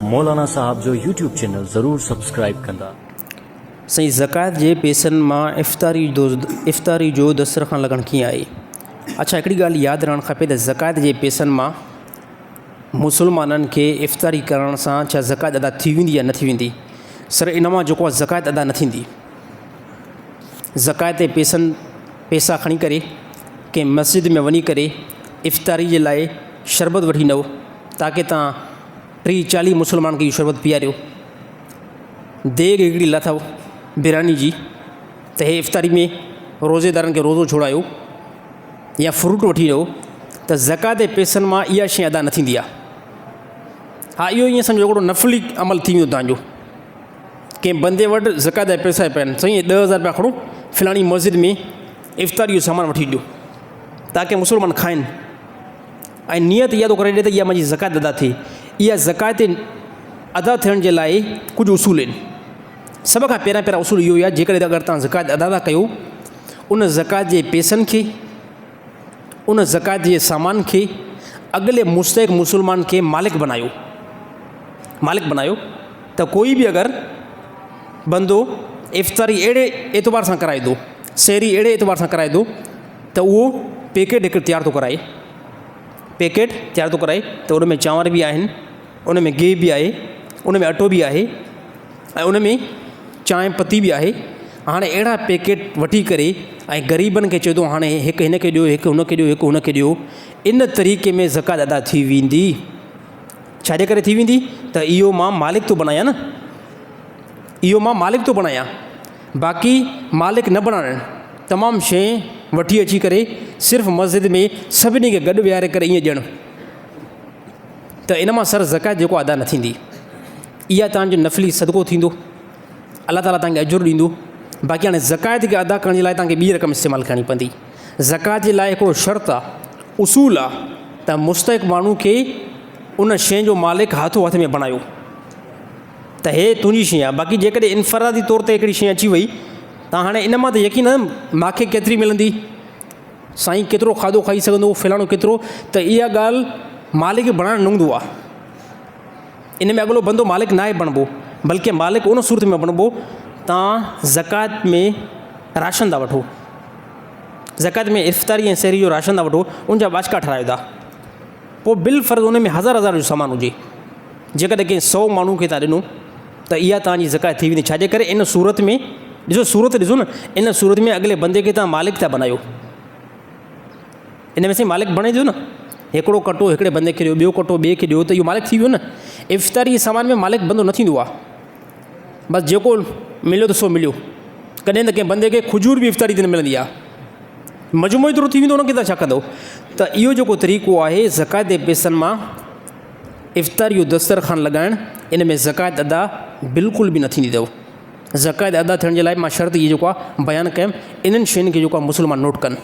मौलाना साहब जो YouTube channel ज़रूर subscribe कंदा। सही ज़कात जे पैसनि मां इफ़्तारी जो दस्तरखान लॻणु कीअं आहे। अच्छा, हिकिड़ी ॻाल्हि यादि रहणु खपे त ज़कात जे पैसनि मां मुसलमाननि खे इफ़्तारी करण सां छा ज़कात अदा थी वेंदी या न थी वेंदी। सर इन मां जेको आहे ज़कात अदा न थींदी। ज़कात जे पैसा खणी करे कंहिं मस्जिद में वञी करे इफ़्तारी जे लाइ शरबत वठी ईंदव ताकी तव्हां 30-40 मुसलमान खे इहो शरबत पीआरियो। देग हिकिड़ी लथव बिरयानी जी त हे इफ़्तारी में रोज़ेदारनि खे रोज़ो छोड़ायो या फ्रूट वठी ॾियो त ज़कात जे पैसनि मां इहा शइ अदा न थींदी आहे। हा, इहो ईअं सम्झो हिकिड़ो नफ़ली अमल थी वेंदो तव्हांजो। कंहिं बंदे वटि ज़कात जा पैसा पिया आहिनि, साईं 10,000 रुपया खणो फ़लाणी मस्जिद में इफ़्तारी जो सामान वठी ॾियो ताकी मुसलमान खाइनि, ऐं नियत इहा थो करे ॾिए त इहा मुंहिंजी ज़कात अदा थिए। इहा ज़कात अदा थियण जे लाइ कुझु उसूल आहिनि। सभ खां पहिरियां उसूल इहो आहे, जेकॾहिं अगरि तव्हां ज़कात अदा था कयो, उन ज़कात जे पैसनि खे, उन ज़कात जे सामान खे अॻिले मुस्तहिक़ मुसलमान खे मालिक बनायो त कोई बि अगरि बंदो इफ़्तारी अहिड़े एतबार सां कराए थो, सहरी अहिड़े एतबार सां कराए थो त उहो पैकेट हिकु तयारु थो कराए त उन में चांवर बि आहिनि, उन में गिहु बि आहे, उन में अटो बि आहे ऐं उन में चांहि पती बि आहे। हाणे अहिड़ा पैकेट वठी करे ऐं ग़रीबनि खे चए थो हाणे हिकु हिन खे ॾियो, हिकु हुन खे ॾियो, हिकु हुन खे ॾियो। इन तरीक़े में ज़कात अदा थी वेंदी। छाजे करे थी वेंदी त इहो मां मालिक थो बणायां न, इहो मां मालिक थो बणायां। बाक़ी मालिक न बणाइण, तमामु शइ वठी अची करे सिर्फ़ु मस्जिद में सभिनी खे गॾु विहारे करे ईअं ॾियणु, त इन मां सर ज़कात जेको अदा न थींदी। इहा तव्हांजो नफ़ली सदको थींदो, अलाह ताला तव्हांखे अजुर ॾींदो। बाक़ी हाणे ज़कात खे अदा करण जे लाइ तव्हांखे ॿी रक़म इस्तेमालु करणी पवंदी। ज़कात जे लाइ हिकिड़ो शर्त आहे, उसूल आहे त मुस्तहिक़ माण्हू खे उन शइ जो मालिक हाथो हथ में बणायो त हे तुंहिंजी शइ आहे। बाक़ी जेकॾहिं इनफ़रादी तौर ते हिकिड़ी शइ अची वई त हाणे इन मां त यकीन मूंखे केतिरी मिलंदी, साईं केतिरो खाधो खाई सघंदो, फलाणो केतिरो, त इहा ॻाल्हि मालिक खे बणाइणु न हूंदो आहे। इन में अॻिलो बंदो मालिक न आहे बणिबो, बल्कि मालिक उन सूरत में बणिबो तव्हां ज़कात में राशन था वठो, ज़कात में इफ़्तारी ऐं सहरी जो राशन था वठो, उनजा बाचका ठारायो था। पोइ बिल फ़र्ज़ उन में 1000 जो सामान हुजे, जेकॾहिं कंहिं 100 माण्हू खे तव्हां ॾिनो त इहा तव्हांजी ज़कात थी वेंदी। छाजे करे इन सूरत में ॾिसो, सूरत ॾिसो न, इन सूरत में अॻिले बंदे खे तव्हां मालिक था बनायो। इन में साईं मालिक बणे थो न, हिकिड़ो कटो हिकिड़े बंदे खे ॾियो, ॿियो कटो ॿिए खे ॾियो, त इहो मालिक थी वियो न। इफ़्तारी जे सामान में मालिक बंदो न थींदो आहे, बसि जेको मिलियो त सो मिलियो। कॾहिं त कंहिं बंदे खे खजूर बि इफ़्तारी ते न मिलंदी आहे, मजमो एतिरो थी वेंदो उनखे तव्हां छा कंदो। त इहो जेको तरीक़ो आहे ज़कात जे पैसनि मां इफ़्तारी जो दस्तरखान लॻाइण, इन में ज़कात अदा बिल्कुलु बि न थींदी अथव। ज़कात अदा थियण जे लाइ मां शर्त इहो जेको आहे बयानु कयुमि, इन्हनि शयुनि खे जेको आहे मुस्लमान नोट कनि।